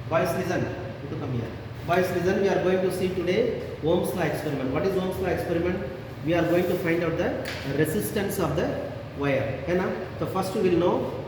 Boys, listen. You to come here. Boys, listen. We are going to see today Ohm's law experiment. What is Ohm's law experiment? We are going to find out the resistance of the wire. है ना? So first we will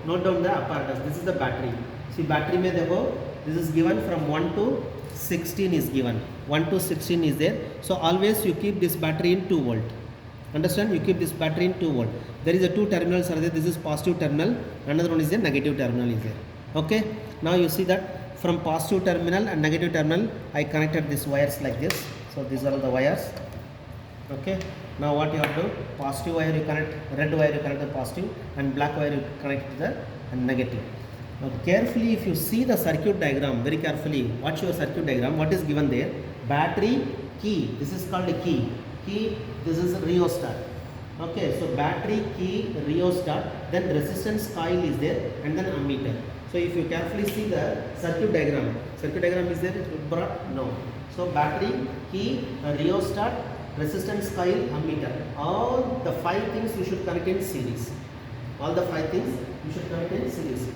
note down the apparatus. This is the battery. See battery में देखो. This is given from 1 to 16 is given. 1 to 16 is there. So always you keep this battery in 2 volt. Understand? You keep this battery in 2 volt. There is a 2 terminals are there. This is positive terminal. Another one is a negative terminal is there. Okay. Now you see that from positive terminal and negative terminal I connected these wires like this. So these are all the wires. Okay. Now what you have to do? Positive wire you connect, red wire you connect the positive, and black wire you connect to the negative. Now carefully, if you see the circuit diagram very carefully, watch your circuit diagram. What is given there? Battery, key. This is called a key. Key. This is rheostat. Okay. So battery, key, rheostat. Then resistance coil is there, and then ammeter. So if you carefully see the circuit diagram is there? It brought no. So battery, key, rheostat, resistance coil, ammeter. All the 5 things you should connect in series. All the 5 things you should connect in series.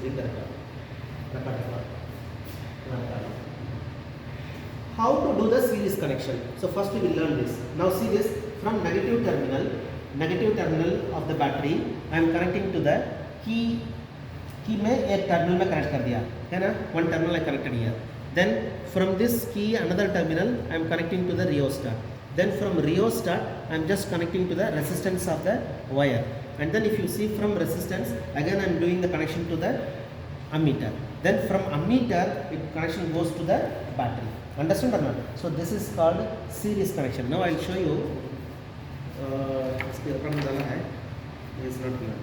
How to do the series connection? So first we will learn this. Now see this, from negative terminal of the battery I am connecting to the key में एक terminal में connect कर दिया है ना, one terminal I connected here. Then from this key another terminal I am connecting to the rheostat. Then from rheostat I am just connecting to the resistance of the wire. And then if you see from resistance again I am doing the connection to the ammeter. Then from ammeter it connection goes to the battery. Understand or not? So this is called series connection. Now I will show you. इसके ऊपर में डाला है. It is not here.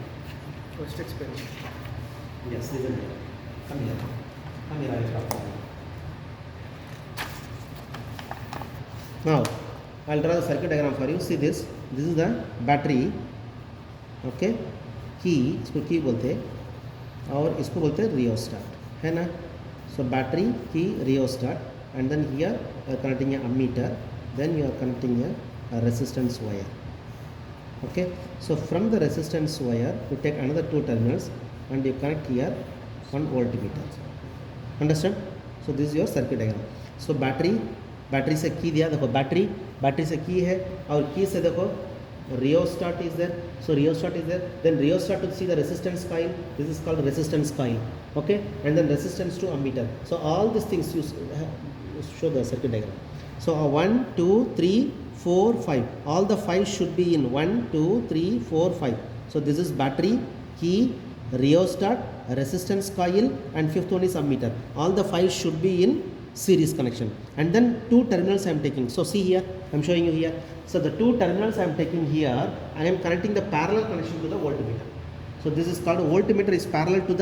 First experiment. Yes, listen here. Come here. Come here, I will talk to you. Now, I will draw the circuit diagram for you. See this. This is the battery. Okay. Key, इसको key बोलते हैं और इसको बोलते हैं rheostat, है ना? So battery, key, rheostat, and then here you are connecting a ammeter. Then you are connecting a resistance wire. Okay. So from the resistance wire, you take another 2 terminals and you connect here 1 voltmeter. Understand? So this is your circuit diagram. So battery से key दिया, देखो battery से key है और key से देखो rheostat is there. So rheostat is there. Then rheostat to see the resistance coil. This is called resistance coil. Okay, and then resistance to ammeter. So all these things you show the circuit diagram. So 1, 2, 3, 4, 5. All the 5 should be in 1, 2, 3, 4, 5. So this is battery, key, rheostat, resistance coil, and 5th one is ammeter. All the 5 should be in series connection. And then 2 terminals I am taking. So see here, I am showing you here. So the 2 terminals I am taking here, I am connecting the parallel connection to the voltmeter. So this is called voltmeter is parallel to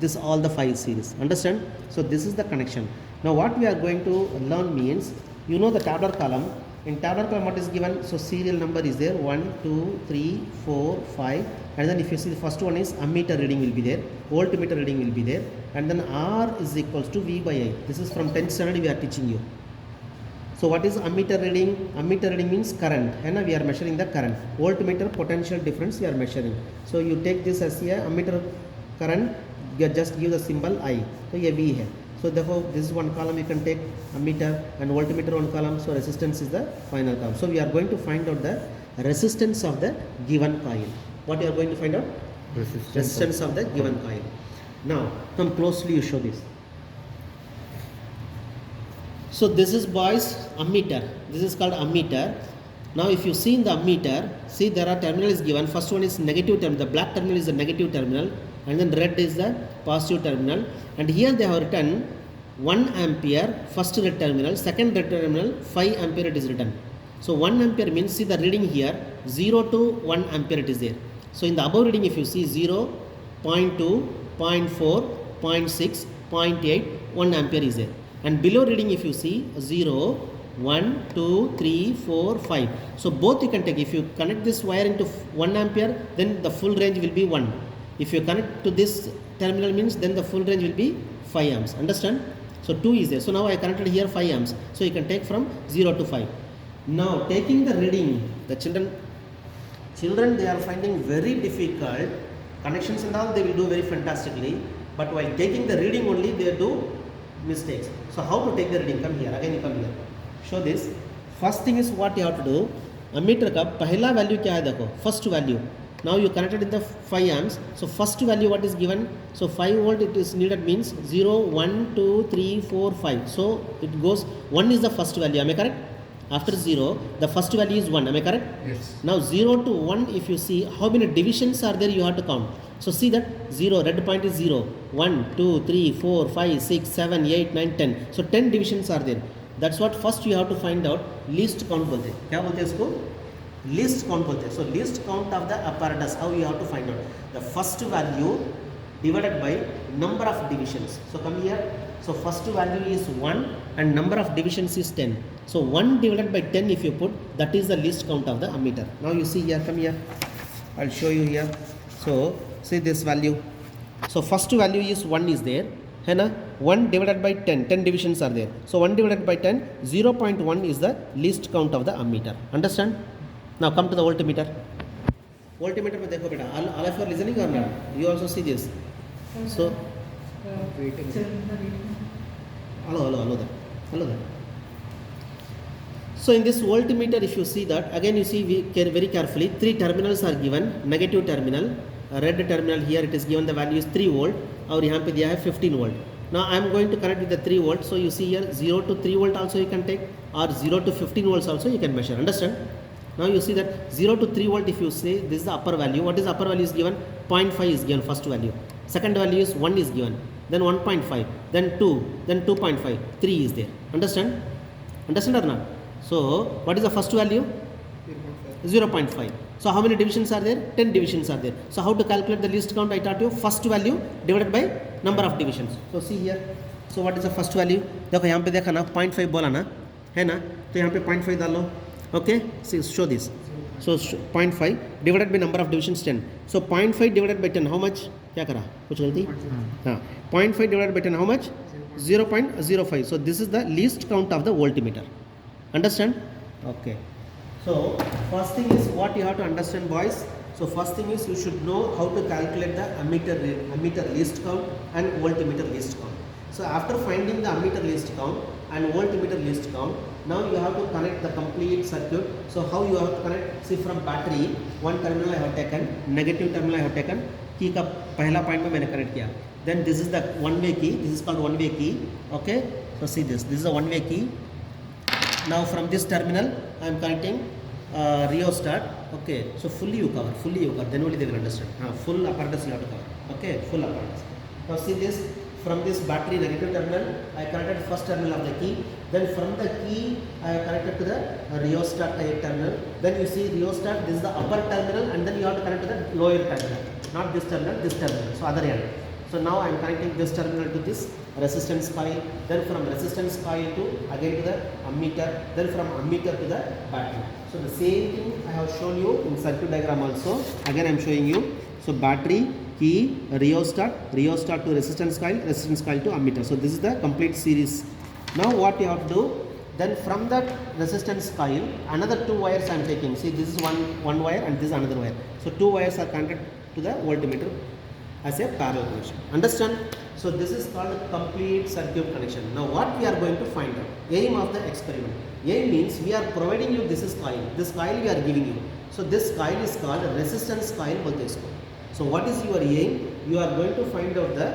this all the 5 series. Understand? So this is the connection. Now what we are going to learn means, you know the tabular column. In tabular column what is given? So serial number is there 1, 2, 3, 4, 5. And then if you see the first one is ammeter reading will be there, voltmeter reading will be there, and then R is equals to V by I. This is from 10th standard we are teaching you. So what is ammeter reading? Ammeter reading means current, and we are measuring the current. Voltmeter potential difference we are measuring. So you take this as a ammeter current, you just give the symbol I. So ये V है. So therefore this is one column you can take ammeter and voltmeter one column. So resistance is the final column. So we are going to find out the resistance of the given coil. What you are going to find out? Resistance of the given coil. Now come closely, you show this. So this is boys ammeter. This is called ammeter. Now if you see in the ammeter, see there are terminals given. First one is negative terminal. The black terminal is the negative terminal, and then red is the positive terminal. And here they have written 1 ampere first red terminal, second red terminal 5 ampere it is written. So 1 ampere means, see the reading here 0 to 1 ampere it is there. So in the above reading if you see 0, 0.2, 0.4, 0.6, 0.8, 1 ampere is there. And below reading if you see 0, 1, 2, 3, 4, 5. So both you can take. If you connect this wire into 1 ampere, then the full range will be 1. If you connect to this terminal means, then the full range will be 5 amps. Understand? So 2 is there. So now I connected here 5 amps. So you can take from 0 to 5. Now taking the reading, the children they are finding very difficult. Connections and all they will do very fantastically. But while taking the reading only they do mistakes. So how to take the reading? Come here, again you come here. Show this. First thing is what you have to do. Ammeter का पहला value क्या है देखो, first value. Now you connected in the 5 amps. So first value what is given? So 5 volt it is needed means 0, 1, 2, 3, 4, 5. So it goes 1 is the first value. Am I correct? After 0, the first value is 1. Am I correct? Yes. Now 0 to 1, if you see how many divisions are there, you have to count. So see that 0, red point is 0, 1, 2, 3, 4, 5, 6, 7, 8, 9, 10. So 10 divisions are there. That's what first you have to find out. Least count बोलते हैं. क्या बोलते हैं इसको? Least count बोलते हैं. So least count of the apparatus. How you have to find out? The first value divided by number of divisions. So come here. So first value is 1 and number of divisions is 10. So 1 divided by 10 if you put, that is the least count of the ammeter. Now you see here, come here. I'll show you here. So see this value. So first value is 1 is there. है ना, 1 divided by 10, 10 divisions are there. So 1 divided by 10, 0.1 is the least count of the ammeter. Understand? Now come to the voltmeter. Voltmeter में देखो बेटा, all of you are listening or not? You also see this. So hello there. So in this voltmeter, if you see that, again you see very carefully, 3 terminals are given. Negative terminal, red terminal here it is given the value is 3 volt और यहाँ पे दिया है 15 volt. Now I am going to connect with the 3 volt. So you see here 0 to 3 volt also you can take, or 0 to 15 volts also you can measure. Understand? Now you see that 0 to 3 volt, if you say this is the upper value. What is the upper value is given? 0.5 is given first value. Second value is 1 is given. Then 1.5. Then 2. Then 2.5. 3 is there. Understand? Understand or not? So what is the first value? 0.5. So how many divisions are there? 10 divisions are there. So how to calculate the least count? I taught you first value divided by number of divisions. So see here. So what is the first value? देखो यहाँ पे देखा ना 0.5 बोला ना, है ना, तो यहाँ पे 0.5 डालो. Okay, see, show this. So 0.5 divided by number of divisions 10. So 0.5 divided by 10 how much? क्या करा? कुछ गलती? हाँ. 0.5 divided by 10 how much? 0.05. So this is the least count of the voltmeter. Understand? Okay. So first thing is what you have to understand, boys. So first thing is you should know how to calculate the ammeter least count and voltmeter least count. So after finding the ammeter least count and voltmeter least count, now you have to connect the complete circuit. So how you have to connect? See, from battery, one terminal I have taken, negative terminal I have taken, key का पहला point में मैंने connect किया. Then this is the one way key. This is called one way key. Okay. So see this. This is a one way key. Now from this terminal I am connecting rheostat. Okay, so fully you cover, then only they will understand. Full apparatus you have to cover. Okay, full apparatus. Now see this, from this battery negative terminal I connected first terminal of the key. Then from the key I have connected to the rheostat type terminal. Then you see rheostat, this is the upper terminal, and then you have to connect to the lower terminal, not this terminal, this terminal. So other end. So now I am connecting this terminal to this resistance coil, then from resistance coil to again to the ammeter, then from ammeter to the battery. So the same thing I have shown you in circuit diagram also. Again I am showing you. So battery, key, rheostat to resistance coil to ammeter. So this is the complete series. Now what you have to do? Then from that resistance coil, another 2 wires I am taking. See, this is one wire and this is another wire. So 2 wires are connected to the voltmeter as a parallel connection. Understand? So this is called complete circuit connection. Now what we are going to find out? Aim of the experiment. Aim means we are providing you this is coil. This coil we are giving you. So this coil is called resistance coil voltage coil. So what is your aim? You are going to find out the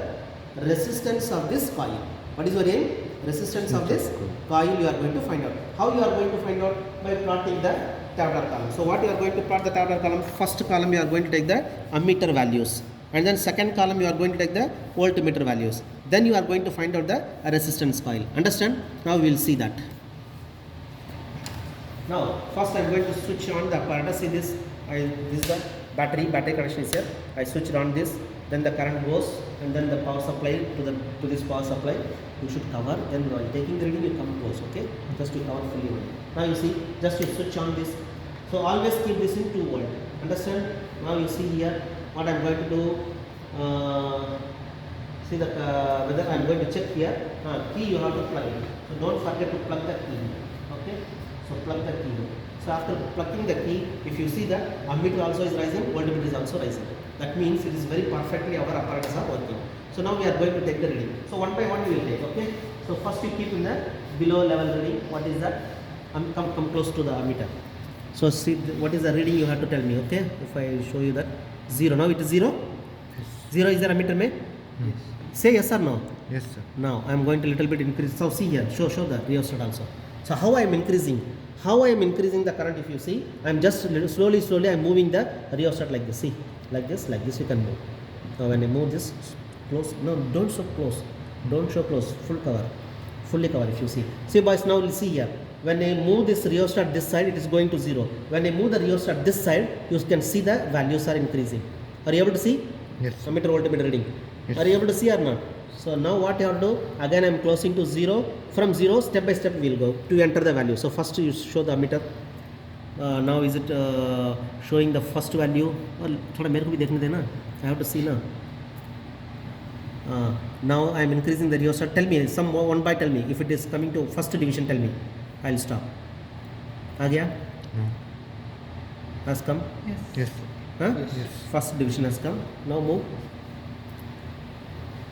resistance of this coil. What is your aim? Resistance of this coil you are going to find out. How you are going to find out? By plotting the tabular column. So what you are going to plot the tabular column? First column you are going to take the ammeter values. And then second column you are going to take the voltmeter values. Then you are going to find out the resistance coil. Understand? Now we will see that. Now first I am going to switch on the apparatus. See this, this is the battery connection is here. I switched on this, then the current goes, and then the power supply to this power supply you should cover. Then while taking the reading you come close. Okay, just to cover fully. Now you see, just you switch on this. So always keep this in 2 volt. Understand? Now you see here what I am going to do. See the whether I am going to check here. Key you have to plug in. So don't forget to plug the key. Okay. So plug the key. So after plugging the key, if you see that ammeter also is rising, voltmeter is also rising. That means it is very perfectly our apparatus are working. So now we are going to take the reading. So one by one we will take. Okay. So first you keep in the below level reading. What is that? Come close to the ammeter. So see what is the reading you have to tell me. Okay, if I show you that 0. Now it is 0. 0 is there ammeter mein? Yes. Say yes or no. Yes, sir. Now I am going to little bit increase. So see here, show the rheostat also. So how I am increasing? How I am increasing the current? If you see, I am just slowly I am moving the rheostat like this. See, like this you can move. Now when I move this close, no, don't show close, full cover, fully cover. If you see boys, now see here. When I move this rheostat this side, it is going to 0. When I move the rheostat this side, you can see the values are increasing. Are you able to see? Yes. Ammeter voltmeter reading. Yes. Are you able to see or not? So now what you have to do? Again I am closing to 0. From 0, step by step we will go to enter the value. So first you show the ammeter. Now is it showing the first value? और थोड़ा मेरे को भी देखने देना. I have to see ना. Now I am increasing the rheostat. Tell me some one by tell me if it is coming to first division. Tell me. I will stop. आ गया? No. Has come? Yes. Huh? Yes. First division has come. Now move.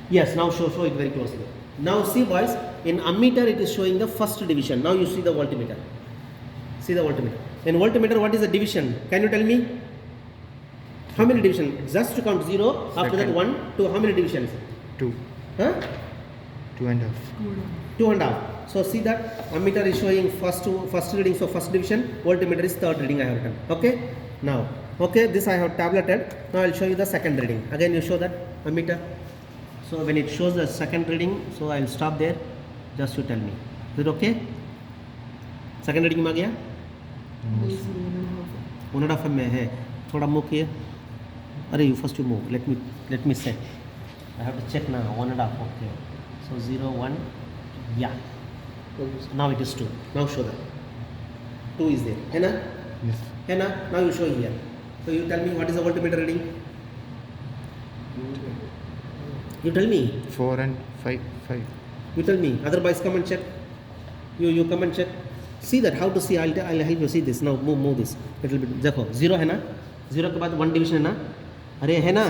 Yes, now show it very closely. Now see boys, in ammeter it is showing the first division. Now you see the voltmeter. See the voltmeter. In voltmeter, what is the division? Can you tell me? How many divisions? Just to count 0. After that Second. 1, 2. How many divisions? 2. Huh? 2.5. 2.5. So see that ammeter is showing first reading. So first division. Voltmeter is third reading I have written. Okay. Now, okay, this I have tableted. Now I will show you the second reading. Again you show that ammeter. So when it shows the second reading, so I will stop there. Just you tell me. Is it okay? Second reading में आ गया? 1.5 में है. थोड़ा move किए. अरे you first you move. Let me set. I have to check now. 1.5. Okay. So 0, 1. Yeah. Now it is 2. Now show that. 2 is there. है ना? Yes. है ना? Now you show here. So you tell me what is the voltmeter reading? You tell me. 4 and 5. You tell me. Otherwise, come and check. You come and check. See that how to see. I'll help you see this. Now move this little bit. देखो 0 है ना? 0 के बाद 1 division है ना? अरे है ना?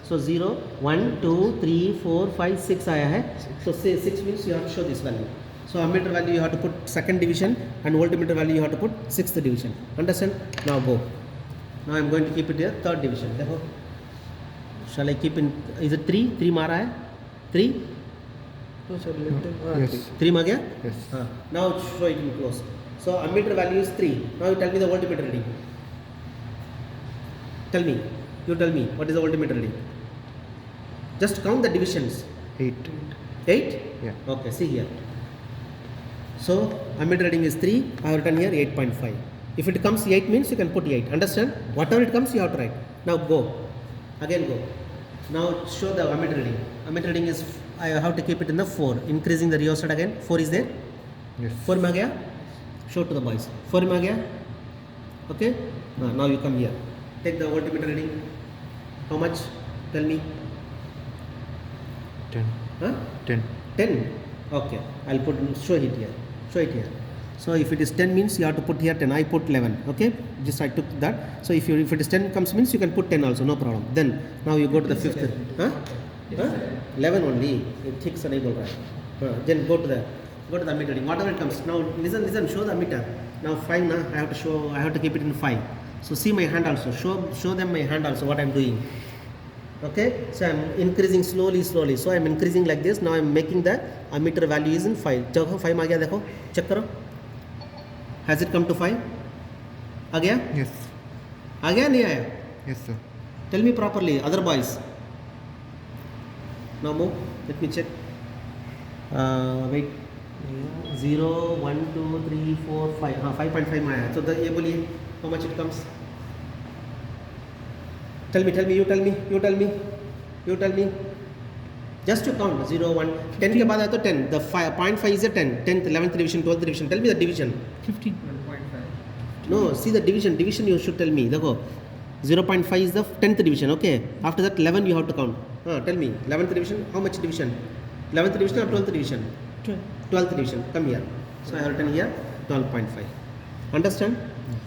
So 0, 1, 2, 3, 4, 5, 6 आया है. So say 6 means you have to show this value. So ammeter value you have to put second division and voltmeter value you have to put sixth division. Understand? Now go. Now I am going to keep it here third division. देखो. Shall I keep in? Is it 3? 3 मारा है? 3? No, sir. Yes. 3 आ गया? Yes. Now show it in close. So ammeter value is 3. Now you tell me the voltmeter reading. Tell me. You tell me what is the voltmeter reading. Just count the divisions. 8. 8? Yeah. Okay, see here. So ammeter reading is 3. I have written here 8.5. If it comes 8 means you can put 8. Understand? Whatever it comes you have to write. Now go. Again go. Now show the ammeter reading. Ammeter reading is I have to keep it in the 4. Increasing the rheostat again. 4 is there. Yes. 4 में आ गया. Show to the boys. 4 में आ गया. Okay. Now you come here. Take the voltmeter reading. How much? Tell me. 10. Huh? 10. 10. Okay. I'll put. Show it here. Show it here. So if it is 10 means you have to put here 10. I put 11. Okay. Just I took that. So if it is 10 comes means you can put 10 also. No problem. Then now you go to the fifth. Huh? 11 only. It thick enable right. Then go to the ammeter reading. Whatever it comes. Now listen. Show the ammeter. Now 5 na. I have to show. I have to keep it in 5. So see my hand also. Show them my hand also. What I am doing. Okay. So I am increasing slowly. So I am increasing like this. Now I am making the ammeter value is in 5. देखो 5 आ गया देखो. Check करो. Has it come to 5? आ गया? Yes. आ गया नहीं आया? Yes, sir. Tell me properly. Other boys. Now move. Let me check. Wait. 0, 1, 2, 3, 4, 5. हाँ 5.5 में आया. So ये बोलिए how much it comes? Tell me. You tell me. Just to count 0, 1, 10 के बाद आया तो 10. The 0.5 is a 10. 10th, 11th division, 12th division. Tell me the division. 15.5. No, see the division. Division you should tell me. देखो 0.5 is the 10th division. Okay. After that 11 you have to count. Tell me 11th division. How much division? 11th division or 12th division? 12th division. Come here. So I have written here 12.5. Understand?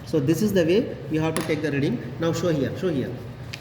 So this is the way you have to take the reading. Now show here.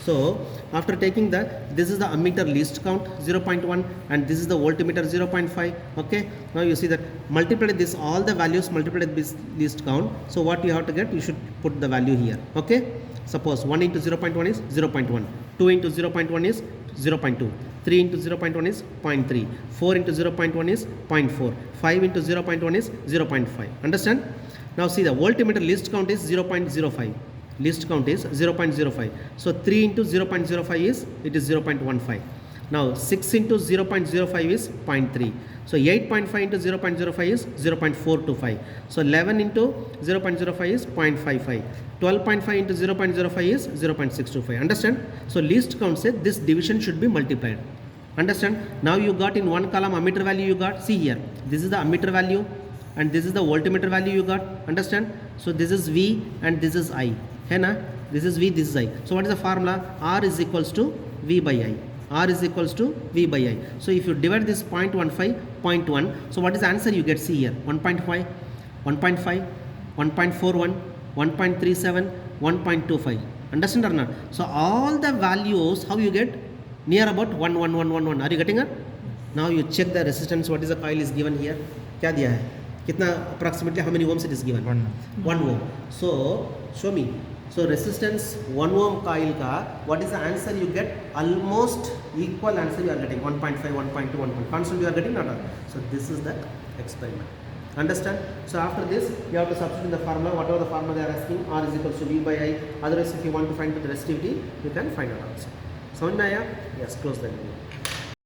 So after taking that, this is the ammeter least count 0.1 and this is the voltmeter 0.5. Okay, now you see that multiply this, all the values multiply this least count. So what you have to get, you should put the value here. Okay, suppose 1 into 0.1 is 0.1, 2 into 0.1 is 0.2, 3 into 0.1 is 0.3, 4 into 0.1 is 0.4, 5 into 0.1 is 0.5. Understand? Now see the voltmeter least count is 0.05. Least count is 0.05. So 3 into 0.05 is, it is 0.15. Now 6 into 0.05 is 0.3. So 8.5 into 0.05 is 0.425. So 11 into 0.05 is 0.55. 12.5 into 0.05 is 0.625. Understand? So least count said this division should be multiplied. Understand? Now you got in one column ammeter value you got. See here. This is the ammeter value and this is the voltmeter value you got. Understand? So this is V and this is I. है ना? This is V, this is I. So what is the formula? R is equals to V by I. R is equals to V by I. So if you divide this 0.15, 0.1, so what is the answer you get? See here, 1.5, 1.5, 1.41, 1.37, 1.25. Understand or not? So all the values, how you get? Near about 1, 1, 1, 1, 1. Are you getting it? Now you check the resistance, what is the coil is given here? क्या दिया है? कितना approximately how many ohms it is given? 1 ohm. So show me. So resistance 1 ohm coil ka, what is the answer you get? Almost equal answer you are getting, 1.5, 1.2, 1. Constant you are getting not all. So this is the experiment. Understand? So after this you have to substitute the formula, whatever the formula they are asking, R is equals to V by I. Otherwise if you want to find the resistivity, you can find out also. समझ में आया? Yes, close the video.